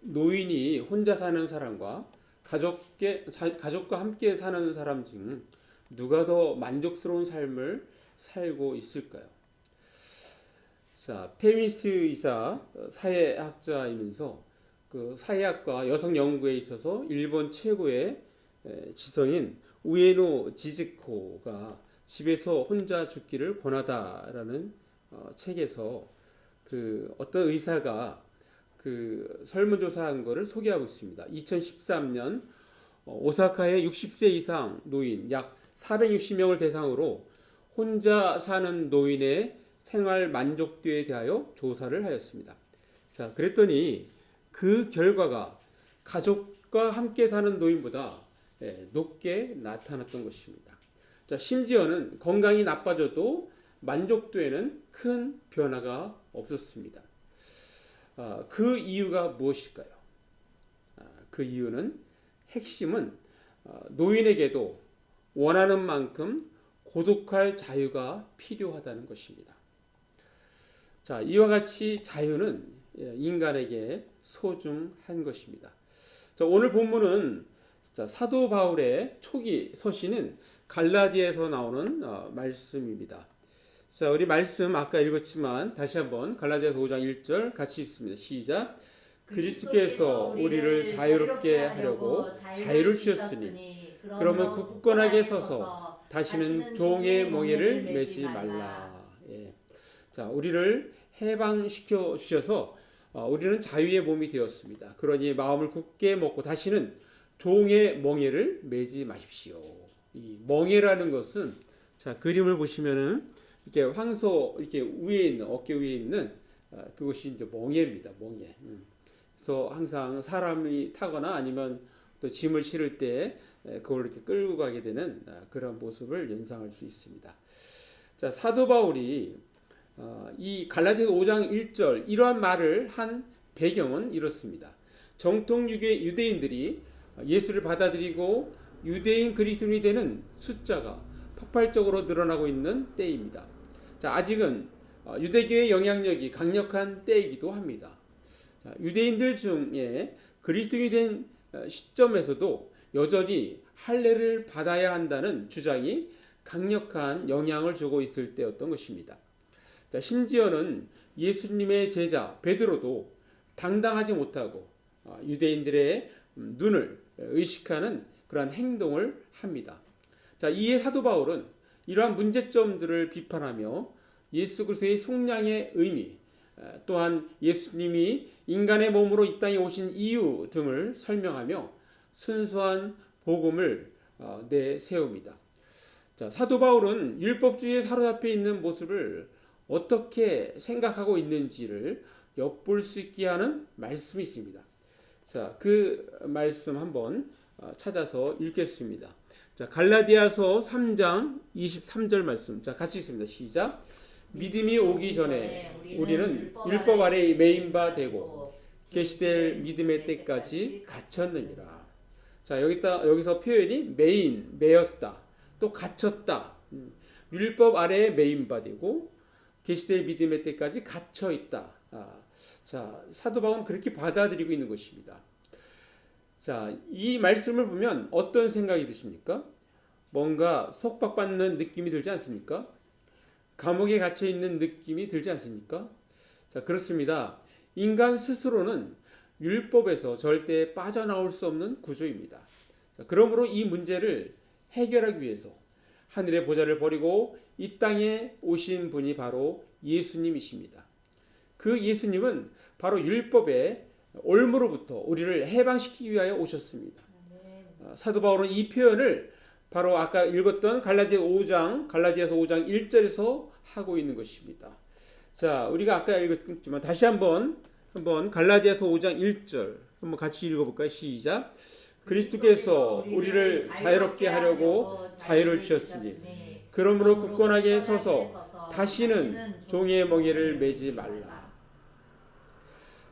노인이 혼자 사는 사람과 가족과 함께 사는 사람 중 누가 더 만족스러운 삶을 살고 있을까요? 자, 페미니스트이자 사회학자이면서 그 사회학과 여성 연구에 있어서 일본 최고의 지성인 우에노 지즈코가 집에서 혼자 죽기를 권하다라는 책에서 그 어떤 의사가 그 설문조사한 거를 소개하고 있습니다. 2013년 오사카의 60세 이상 노인 약 460명을 대상으로 혼자 사는 노인의 생활 만족도에 대하여 조사를 하였습니다. 자, 그랬더니 그 결과가 가족과 함께 사는 노인보다 높게 나타났던 것입니다. 자, 심지어는 건강이 나빠져도 만족도에는 큰 변화가 없었습니다. 그 이유가 무엇일까요? 그 이유는 핵심은 노인에게도 원하는 만큼 고독할 자유가 필요하다는 것입니다. 자, 이와 같이 자유는 인간에게 소중한 것입니다. 자, 오늘 본문은 사도 바울의 초기 서신인 갈라디아에서 나오는 말씀입니다. 자, 우리 말씀 아까 읽었지만 다시 한번 갈라디아서 5장 1절 같이 읽습니다. 시작. 그리스도께서 우리를 자유롭게 하려고 자유를 주셨으니 그러면 굳건하게 서서 다시는 종의 멍에를 매지 말라. 예. 자, 우리를 해방시켜 주셔서 우리는 자유의 몸이 되었습니다. 그러니 마음을 굳게 먹고 다시는 종의 멍에를 매지 마십시오. 이 멍에라는 것은 자, 그림을 보시면은 이렇게 황소 이렇게 위에 있는 어깨 위에 있는 그것이 이제 멍에입니다. 멍에. 그래서 항상 사람이 타거나 아니면 또 짐을 실을 때 그걸 이렇게 끌고 가게 되는 그런 모습을 연상할 수 있습니다. 자, 사도 바울이 이 갈라디아서 5장 1절 이러한 말을 한 배경은 이렇습니다. 정통 유대인들이 예수를 받아들이고 유대인 그리스도인이 되는 숫자가 폭발적으로 늘어나고 있는 때입니다. 자, 아직은 유대교의 영향력이 강력한 때이기도 합니다. 자, 유대인들 중에 그리스도인이 된 시점에서도 여전히 할례를 받아야 한다는 주장이 강력한 영향을 주고 있을 때였던 것입니다. 자, 심지어는 예수님의 제자 베드로도 당당하지 못하고 유대인들의 눈을 의식하는 그러한 행동을 합니다. 자, 이에 사도 바울은 이러한 문제점들을 비판하며 예수 그리스도의 속량의 의미, 또한 예수님이 인간의 몸으로 이 땅에 오신 이유 등을 설명하며 순수한 복음을 내세웁니다. 자, 사도 바울은 율법주의에 사로잡혀 있는 모습을 어떻게 생각하고 있는지를 엿볼 수 있게 하는 말씀이 있습니다. 자, 그 말씀 한번 찾아서 읽겠습니다. 자, 갈라디아서 3장 23절 말씀. 자, 같이 읽습니다. 시작. 믿음이 오기 전에 우리는 율법 아래 매인 바 되고 계시될 믿음의 때까지 갇혔느니라. 자, 여기서 표현이 매였다. 또 갇혔다. 율법 아래에 매인 바 되고 계시될 믿음의 때까지 갇혀 있다. 자, 사도 바울은 그렇게 받아들이고 있는 것입니다. 자, 이 말씀을 보면 어떤 생각이 드십니까? 뭔가 속박받는 느낌이 들지 않습니까? 감옥에 갇혀 있는 느낌이 들지 않습니까? 자, 그렇습니다. 인간 스스로는 율법에서 절대 빠져나올 수 없는 구조입니다. 자, 그러므로 이 문제를 해결하기 위해서 하늘의 보좌를 버리고 이 땅에 오신 분이 바로 예수님이십니다. 그 예수님은 바로 율법의 올무로부터 우리를 해방시키기 위하여 오셨습니다. 사도 바울은 이 표현을 바로 아까 읽었던 갈라디아서 5장 1절에서 하고 있는 것입니다. 자, 우리가 아까 읽었지만 다시 한번 갈라디아서 5장 1절 한번 같이 읽어볼까요? 시작. 그리스도께서 우리를 자유롭게 하려고 자유를 주셨으니 그러므로 굳건하게 서서 다시는 종의 멍에를 매지 말라.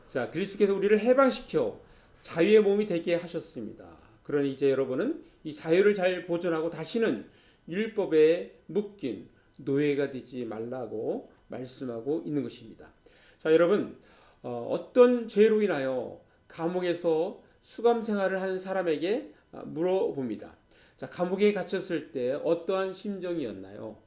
자, 그리스도께서 우리를 해방시켜 자유의 몸이 되게 하셨습니다. 그러니 이제 여러분은 이 자유를 잘 보존하고 다시는 율법에 묶인 노예가 되지 말라고 말씀하고 있는 것입니다. 자, 여러분, 어떤 죄로 인하여 감옥에서 수감 생활을 하는 사람에게 물어봅니다. 자, 감옥에 갇혔을 때 어떠한 심정이었나요?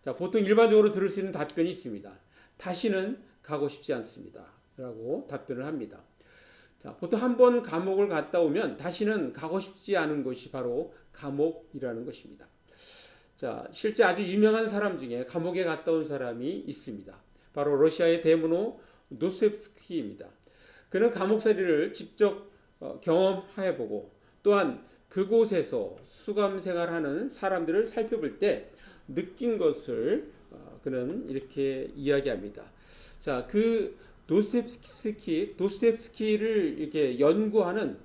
자, 보통 일반적으로 들을 수 있는 답변이 있습니다. 다시는 가고 싶지 않습니다. 라고 답변을 합니다. 자, 보통 한 번 감옥을 갔다 오면 다시는 가고 싶지 않은 곳이 바로 감옥이라는 것입니다. 자, 실제 아주 유명한 사람 중에 감옥에 갔다 온 사람이 있습니다. 바로 러시아의 대문호 노셉스키입니다. 그는 감옥살이를 직접 경험해보고 또한 그곳에서 수감 생활하는 사람들을 살펴볼 때 느낀 것을 그는 이렇게 이야기합니다. 자, 그 도스토옙스키를 이렇게 연구하는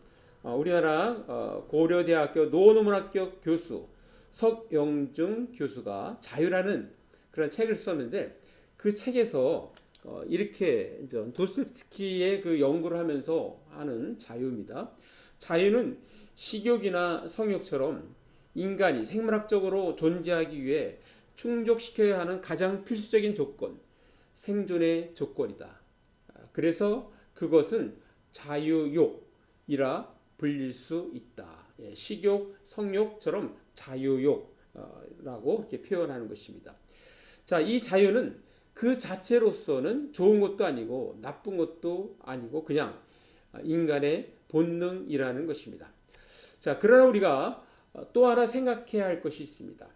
우리나라 고려대학교 노원어문학교 교수 석영중 교수가 자유라는 그런 책을 썼는데 그 책에서 이렇게 도스토옙스키의 그 연구를 하면서 하는 자유입니다. 자유는 식욕이나 성욕처럼 인간이 생물학적으로 존재하기 위해 충족시켜야 하는 가장 필수적인 조건, 생존의 조건이다. 그래서 그것은 자유욕이라 불릴 수 있다. 식욕, 성욕처럼 자유욕라고 이렇게 표현하는 것입니다. 자, 이 자유는 그 자체로서는 좋은 것도 아니고 나쁜 것도 아니고 그냥 인간의 본능이라는 것입니다. 자, 그러나 우리가 또 하나 생각해야 할 것이 있습니다.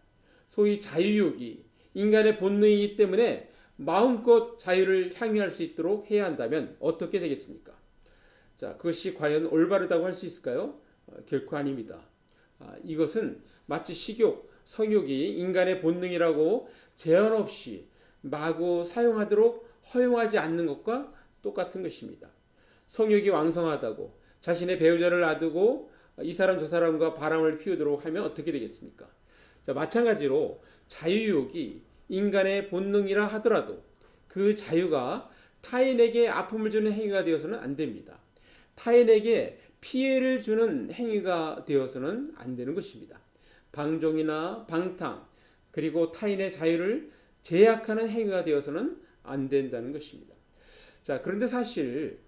소위 자유욕이 인간의 본능이기 때문에 마음껏 자유를 향유할 수 있도록 해야 한다면 어떻게 되겠습니까? 자, 그것이 과연 올바르다고 할 수 있을까요? 결코 아닙니다. 이것은 마치 식욕, 성욕이 인간의 본능이라고 제한 없이 마구 사용하도록 허용하지 않는 것과 똑같은 것입니다. 성욕이 왕성하다고 자신의 배우자를 놔두고 이 사람 저 사람과 바람을 피우도록 하면 어떻게 되겠습니까? 자, 마찬가지로 자유욕이 인간의 본능이라 하더라도 그 자유가 타인에게 아픔을 주는 행위가 되어서는 안 됩니다. 타인에게 피해를 주는 행위가 되어서는 안 되는 것입니다. 방종이나 방탕 그리고 타인의 자유를 제약하는 행위가 되어서는 안 된다는 것입니다. 자, 그런데 사실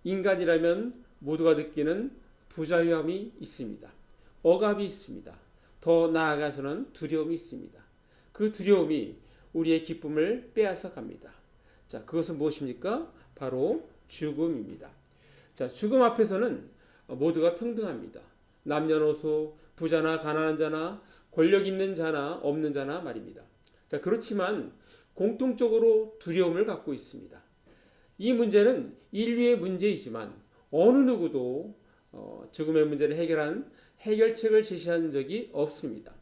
인간이라면 모두가 느끼는 부자유함이 있습니다. 억압이 있습니다. 더 나아가서는 두려움이 있습니다. 그 두려움이 우리의 기쁨을 빼앗아 갑니다. 자, 그것은 무엇입니까? 바로 죽음입니다. 자, 죽음 앞에서는 모두가 평등합니다. 남녀노소, 부자나 가난한 자나 권력 있는 자나 없는 자나 말입니다. 자, 그렇지만 공통적으로 두려움을 갖고 있습니다. 이 문제는 인류의 문제이지만 어느 누구도 죽음의 문제를 해결한 해결책을 제시한 적이 없습니다.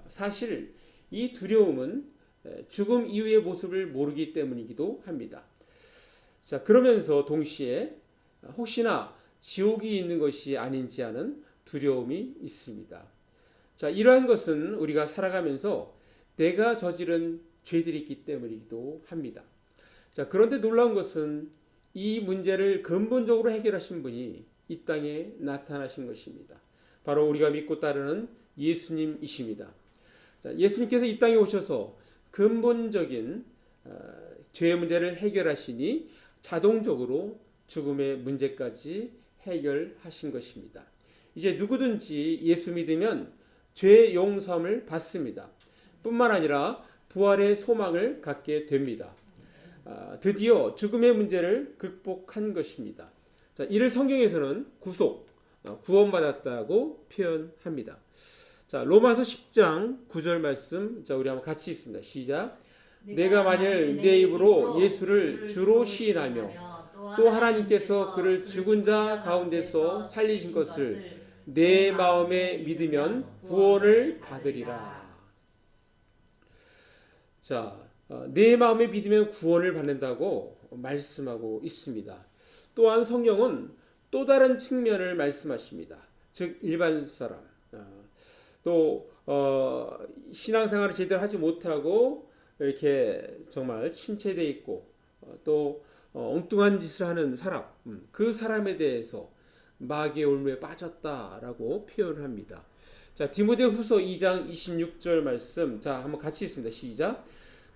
사실 이 두려움은 죽음 이후의 모습을 모르기 때문이기도 합니다. 자, 그러면서 동시에 혹시나 지옥이 있는 것이 아닌지 하는 두려움이 있습니다. 자, 이러한 것은 우리가 살아가면서 내가 저지른 죄들이 있기 때문이기도 합니다. 자, 그런데 놀라운 것은 이 문제를 근본적으로 해결하신 분이 이 땅에 나타나신 것입니다. 바로 우리가 믿고 따르는 예수님이십니다. 자, 예수님께서 이 땅에 오셔서 근본적인 죄의 문제를 해결하시니 자동적으로 죽음의 문제까지 해결하신 것입니다. 이제 누구든지 예수 믿으면 죄 용서함을 받습니다. 뿐만 아니라 부활의 소망을 갖게 됩니다. 드디어 죽음의 문제를 극복한 것입니다. 자, 이를 성경에서는 구원받았다고 표현합니다. 자, 로마서 10장 9절 말씀, 자, 우리 한번 같이 읽습니다. 시작. 내가 만일 내 입으로 예수를 주로 시인하며 또 하나님께서 그를 죽은 자 가운데서 살리신 것을 내 마음에 믿으면 구원을 받으리라. 자, 내 마음에 믿으면 구원을 받는다고 말씀하고 있습니다. 또한 성경은 또 다른 측면을 말씀하십니다. 즉 일반 사람, 또 신앙생활을 제대로 하지 못하고 이렇게 정말 침체되어 있고 또 엉뚱한 짓을 하는 사람, 그 사람에 대해서 마귀의 올무에 빠졌다라고 표현을 합니다. 자, 디모데후서 2장 26절 말씀, 자, 한번 같이 읽습니다. 시작.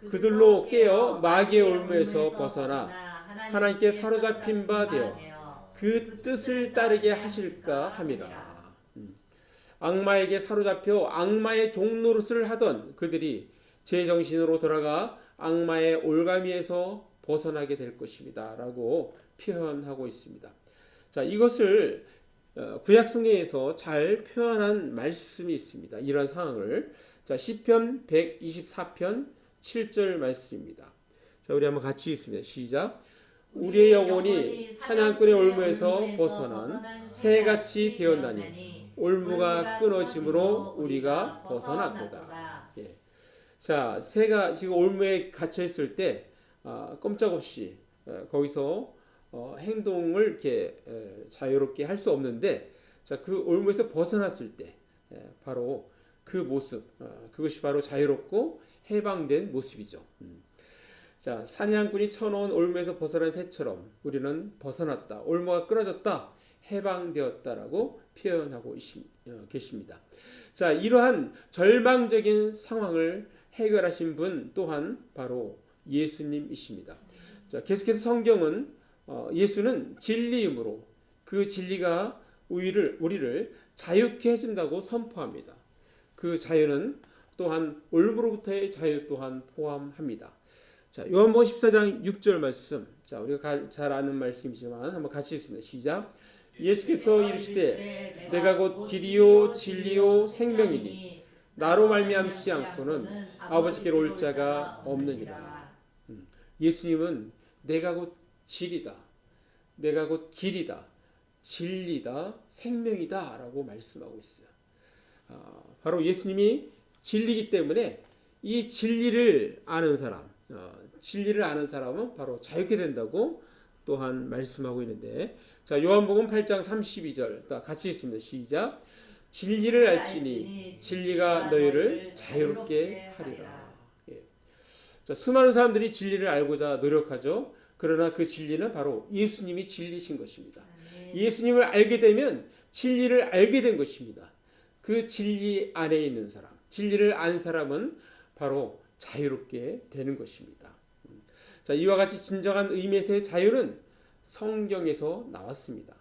그들로 깨어 마귀의 올무에서 벗어나 하나님께 사로잡힌 바 되어 그 뜻을 따르게 하실까 함이라. 악마에게 사로잡혀 악마의 종노릇을 하던 그들이 제정신으로 돌아가 악마의 올가미에서 벗어나게 될 것입니다. 라고 표현하고 있습니다. 자, 이것을 구약 성경에서 잘 표현한 말씀이 있습니다. 이런 상황을. 자, 시편 124편 7절 말씀입니다. 자, 우리 한번 같이 읽습니다. 시작. 우리의 영혼이 사냥꾼의 올무에서 벗어난 새같이 되었나니 올무가 끊어짐으로 우리가 벗어났도다. 예. 자, 새가 지금 올무에 갇혀 있을 때 꼼짝없이 거기서 행동을 이렇게 자유롭게 할 수 없는데, 자, 그 올무에서 벗어났을 때 바로 그 모습, 그것이 바로 자유롭고 해방된 모습이죠. 자, 사냥꾼이 쳐놓은 올무에서 벗어난 새처럼 우리는 벗어났다, 올무가 끊어졌다, 해방되었다라고 표현하고 계십니다. 자, 이러한 절망적인 상황을 해결하신 분 또한 바로 예수님이십니다. 자, 계속해서 성경은 예수는 진리이므로 그 진리가 우리를 자유케 해준다고 선포합니다. 그 자유는 또한 올무로부터의 자유 또한 포함합니다. 자, 요한복음 14장 6절 말씀. 자, 우리가 잘 아는 말씀이지만 한번 같이 읽습니다. 시작. 예수께서 이르시되 내가 곧 길이요 진리요 생명이니 나로 말미암지 않고는 아버지께로 올 자가 없느니라. 예수님은 내가 곧 진리다, 내가 곧 길이다, 진리다, 생명이다 라고 말씀하고 있어요. 바로 예수님이 진리이기 때문에 이 진리를 아는 사람, 진리를 아는 사람은 바로 자유케 된다고 또한 말씀하고 있는데, 자, 요한복음 8장 32절 같이 읽습니다. 시작. 진리를 알지니 진리가 너희를 자유롭게 하리라. 예. 자, 수많은 사람들이 진리를 알고자 노력하죠. 그러나 그 진리는 바로 예수님이 진리신 것입니다. 예수님을 알게 되면 진리를 알게 된 것입니다. 그 진리 안에 있는 사람, 진리를 안 사람은 바로 자유롭게 되는 것입니다. 자, 이와 같이 진정한 의미에서의 자유는 성경에서 나왔습니다.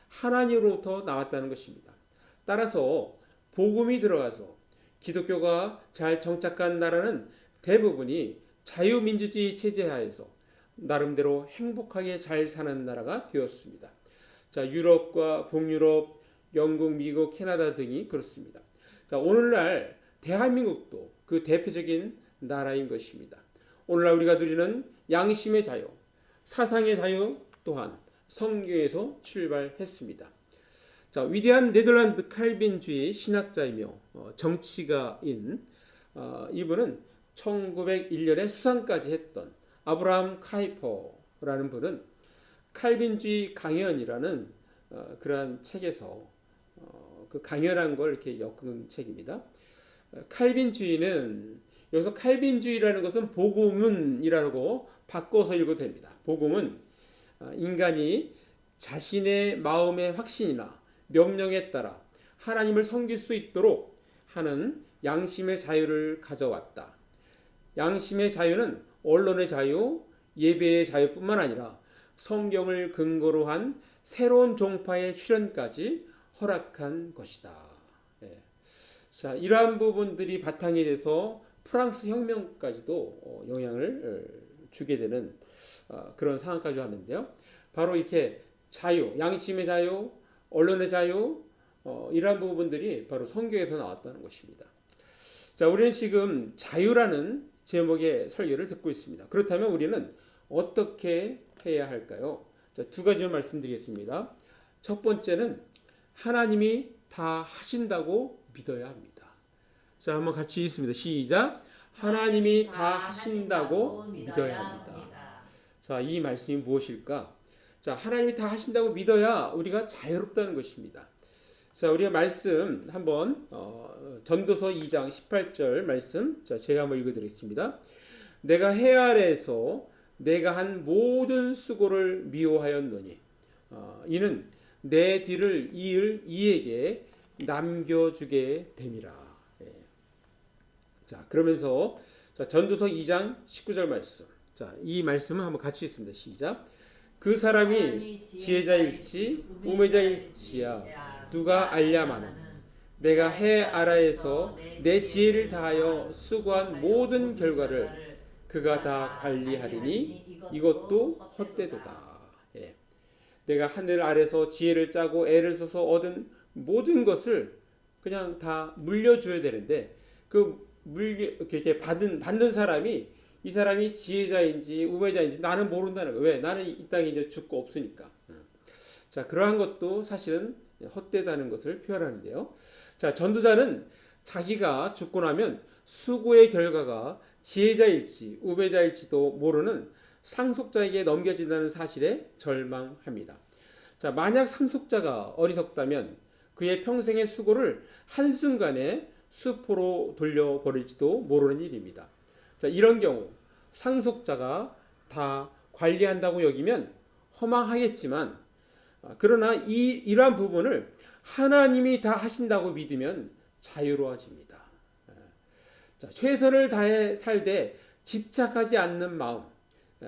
하나님으로부터 나왔다는 것입니다. 따라서 복음이 들어가서 기독교가 잘 정착한 나라는 대부분이 자유민주주의 체제 하에서 나름대로 행복하게 잘 사는 나라가 되었습니다. 자, 유럽과 북유럽, 영국, 미국, 캐나다 등이 그렇습니다. 자, 오늘날 대한민국도 그 대표적인 나라인 것입니다. 오늘날 우리가 누리는 양심의 자유, 사상의 자유 또한 성경에서 출발했습니다. 자, 위대한 네덜란드 칼빈주의 신학자이며 정치가인 이분은 1901년에 수상까지 했던 아브라함 카이퍼라는 분은 칼빈주의 강연이라는 그러한 책에서 그 강연한 걸 이렇게 엮은 책입니다. 칼빈주의는 여기서 칼빈주의라는 것은 복음은이라고 바꿔서 읽어도 됩니다. 복음은 인간이 자신의 마음의 확신이나 명령에 따라 하나님을 섬길 수 있도록 하는 양심의 자유를 가져왔다. 양심의 자유는 언론의 자유, 예배의 자유뿐만 아니라 성경을 근거로 한 새로운 종파의 출현까지 허락한 것이다. 예. 자, 이러한 부분들이 바탕이 돼서 프랑스 혁명까지도 영향을 주게 되는 그런 상황까지 왔는데요. 바로 이렇게 자유, 양심의 자유, 언론의 자유, 이러한 부분들이 바로 성경에서 나왔다는 것입니다. 자, 우리는 지금 자유라는 제목의 설교를 듣고 있습니다. 그렇다면 우리는 어떻게 해야 할까요? 자, 두 가지만 말씀드리겠습니다. 첫 번째는 하나님이 다 하신다고 믿어야 합니다. 자, 한번 같이 읽습니다. 시작. 하나님이 다 하신다고 믿어야 합니다. 자, 이 말씀이 무엇일까? 자, 하나님이 다 하신다고 믿어야 우리가 자유롭다는 것입니다. 자, 우리가 말씀 한번 전도서 2장 18절 말씀, 자, 제가 한번 읽어드리겠습니다. 내가 해 아래에서 내가 한 모든 수고를 미워하였노니 이는 내 뒤를 이을 이에게 남겨주게 됨이라. 예. 자, 그러면서 자, 전도서 2장 19절 말씀. 자, 이 말씀을 한번 같이 읽습니다. 시작. 그 사람이 지혜자일지 우매자일지야 누가 알랴마는 내가 해 아라에서 내 지혜를 다하여 수고한 모든 결과를 그가 다 관리하리니 이것도 헛되도다. 예. 내가 하늘 아래서 지혜를 짜고 애를 써서 얻은 모든 것을 그냥 다 물려줘야 되는데 이렇게 받는 사람이 이 사람이 지혜자인지 우매자인지 나는 모른다는 거예요. 왜? 나는 이 땅에 이제 죽고 없으니까. 자, 그러한 것도 사실은 헛되다는 것을 표현하는데요. 자, 전도자는 자기가 죽고 나면 수고의 결과가 지혜자일지 우매자일지도 모르는 상속자에게 넘겨진다는 사실에 절망합니다. 자, 만약 상속자가 어리석다면 그의 평생의 수고를 한순간에 수포로 돌려버릴지도 모르는 일입니다. 자, 이런 경우 상속자가 다 관리한다고 여기면 허망하겠지만 그러나 이러한 부분을 하나님이 다 하신다고 믿으면 자유로워집니다. 자, 최선을 다해 살되 집착하지 않는 마음,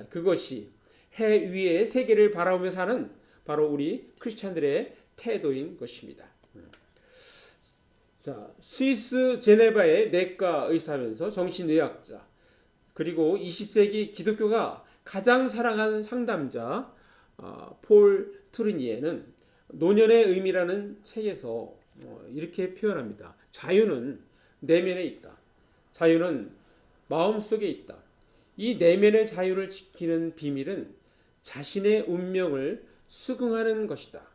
그것이 해 위의 세계를 바라보며 사는 바로 우리 크리스찬들의 태도인 것입니다. 자, 스위스 제네바의 내과 의사면서 정신의학자 그리고 20세기 기독교가 가장 사랑한 상담자 폴 트루니에는 노년의 의미라는 책에서 이렇게 표현합니다. 자유는 내면에 있다. 자유는 마음속에 있다. 이 내면의 자유를 지키는 비밀은 자신의 운명을 수긍하는 것이다.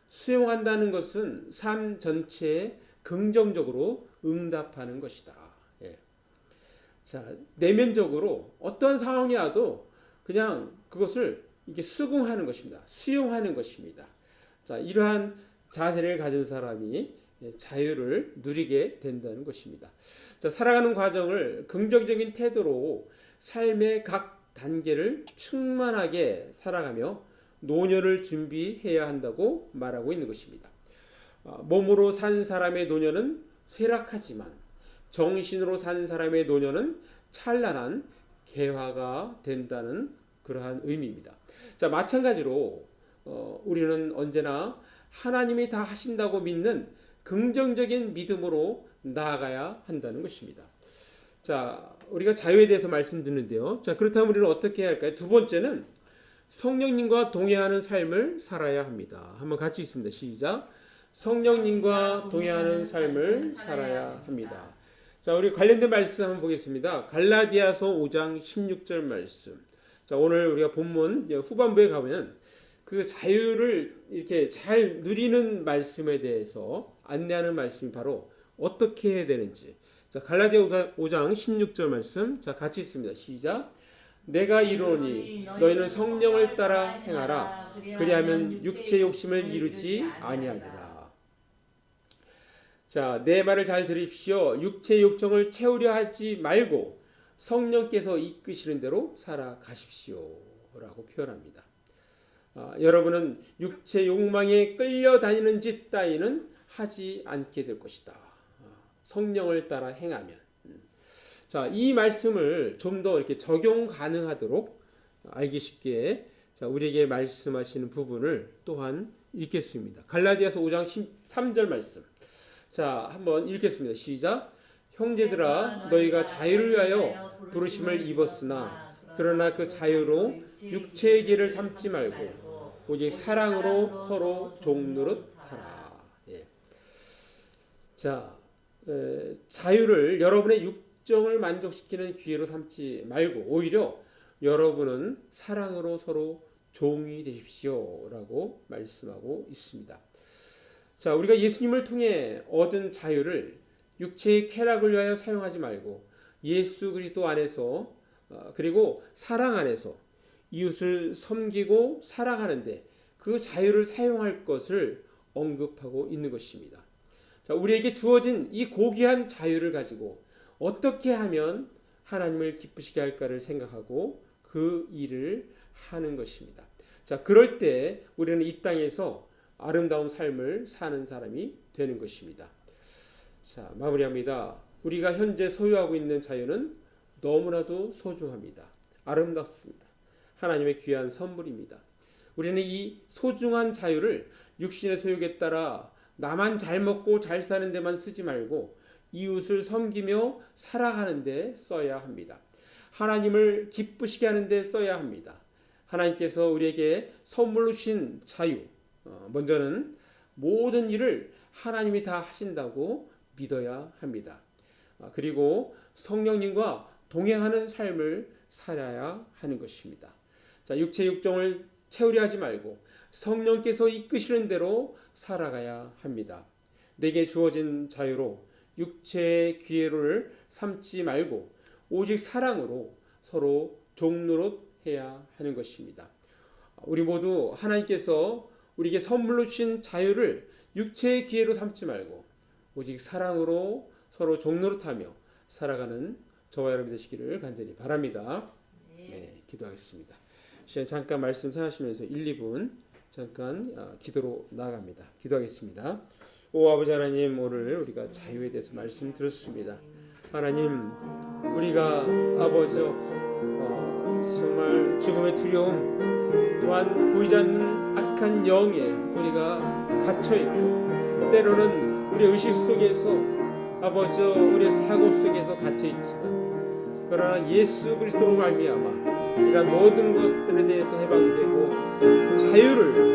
수용한다는 것은 삶 전체에 긍정적으로 응답하는 것이다. 예. 자, 내면적으로 어떤 상황이 와도 그냥 그것을 이게 수긍하는 것입니다. 수용하는 것입니다. 자, 이러한 자세를 가진 사람이 자유를 누리게 된다는 것입니다. 자, 살아가는 과정을 긍정적인 태도로 삶의 각 단계를 충만하게 살아가며 노년을 준비해야 한다고 말하고 있는 것입니다. 몸으로 산 사람의 노년은 쇠락하지만 정신으로 산 사람의 노년은 찬란한 개화가 된다는 그러한 의미입니다. 자, 마찬가지로 우리는 언제나 하나님이 다 하신다고 믿는 긍정적인 믿음으로 나아가야 한다는 것입니다. 자, 우리가 자유에 대해서 말씀드렸는데요. 자, 그렇다면 우리는 어떻게 해야 할까요? 두 번째는 성령님과 동행하는 삶을 살아야 합니다. 한번 같이 읽습니다. 시작. 성령님과 동행하는 삶을 살아야 합니다. 자, 우리 관련된 말씀 한번 보겠습니다. 갈라디아서 5장 16절 말씀. 자, 오늘 우리가 본문 후반부에 가면 그 자유를 이렇게 잘 누리는 말씀에 대해서 안내하는 말씀이 바로 어떻게 해야 되는지. 자, 갈라디아 5장 16절 말씀. 자, 같이 읽습니다. 시작. 내가 이르노니 너희는 성령을 따라 행하라. 그리하면 육체 욕심을 이루지 아니하리라. 자, 내 말을 잘 들으십시오. 육체 욕정을 채우려 하지 말고 성령께서 이끄시는 대로 살아가십시오 라고 표현합니다. 여러분은 육체 욕망에 끌려다니는 짓 따위는 하지 않게 될 것이다. 성령을 따라 행하면. 자, 이 말씀을 좀 더 이렇게 적용 가능하도록 알기 쉽게 자, 우리에게 말씀하시는 부분을 또한 읽겠습니다. 갈라디아서 5장 13절 말씀. 자, 한번 읽겠습니다. 시작. 형제들아, 너희가 자유를 위하여 부르심을 입었으나 그러나 그 자유로 육체의 길을 삼지 말고 오직 사랑으로 서로 종노릇하라. 예. 자, 자유를 여러분의 육정을 만족시키는 기회로 삼지 말고 오히려 여러분은 사랑으로 서로 종이 되십시오라고 말씀하고 있습니다. 자, 우리가 예수님을 통해 얻은 자유를 육체의 쾌락을 위하여 사용하지 말고 예수 그리스도 안에서 그리고 사랑 안에서 이웃을 섬기고 사랑하는데 그 자유를 사용할 것을 언급하고 있는 것입니다. 자, 우리에게 주어진 이 고귀한 자유를 가지고 어떻게 하면 하나님을 기쁘시게 할까를 생각하고 그 일을 하는 것입니다. 자, 그럴 때 우리는 이 땅에서 아름다운 삶을 사는 사람이 되는 것입니다. 자, 마무리합니다. 우리가 현재 소유하고 있는 자유는 너무나도 소중합니다. 아름답습니다. 하나님의 귀한 선물입니다. 우리는 이 소중한 자유를 육신의 소욕에 따라 나만 잘 먹고 잘 사는 데만 쓰지 말고 이웃을 섬기며 살아가는 데 써야 합니다. 하나님을 기쁘시게 하는 데 써야 합니다. 하나님께서 우리에게 선물로 주신 자유, 먼저는 모든 일을 하나님이 다 하신다고 믿어야 합니다. 그리고 성령님과 동행하는 삶을 살아야 하는 것입니다. 자, 육체 육정을 채우려 하지 말고 성령께서 이끄시는 대로 살아가야 합니다. 내게 주어진 자유로 육체의 기회를 삼지 말고 오직 사랑으로 서로 종노릇해야 하는 것입니다. 우리 모두 하나님께서 우리에게 선물로 주신 자유를 육체의 기회로 삼지 말고 오직 사랑으로 서로 종노릇하며 살아가는 저와 여러분 되시기를 간절히 바랍니다. 네, 기도하겠습니다. 잠깐 말씀 생각하시면서 1, 2분 잠깐 기도로 나아갑니다. 기도하겠습니다. 오 아버지 하나님, 오늘 우리가 자유에 대해서 말씀 들었습니다. 하나님, 우리가 아버지 정말 죽음의 두려움 또한 보이지 않는 악한 영에 우리가 갇혀있고 때로는 우리 의식 속에서 아버지 우리의 사고 속에서 갇혀있지만 그러나 예수 그리스도로 말미암아 이런 모든 것들에 대해서 해방되고 자유를